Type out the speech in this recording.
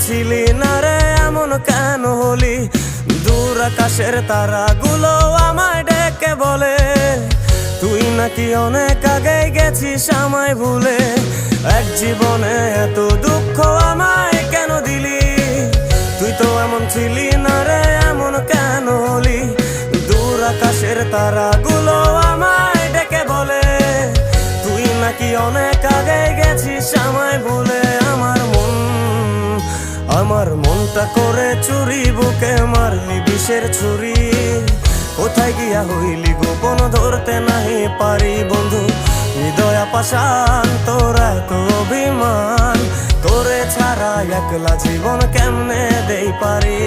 ছিলি না রে এমন কেন হলি? দূর আকাশের তারাগুলো আমায় ডেকে বলে তুই নাকি অনেক আগে গেছিস আমায় ভুলে। এক জীবনে এত দুঃখ আমায় কেন দিলি? তুই তো এমন ছিলি না রে এমন কেন হলি? দূর আকাশের তারাগুলো আমায় ডেকে বলে তুই নাকি অনেক আগে গেছিস আমায় ভুলে। আমার মনটা করে চুরি, বুকে মারলি বিষের ছুরি। কোথায় গিয়া হইলি গোপন ধরতে নাহি পারি বন্ধু। হৃদয় পাষাণ তোর এত অভিমান, তোরে ছাড়া একলা জীবন কেমনে দেই পারি।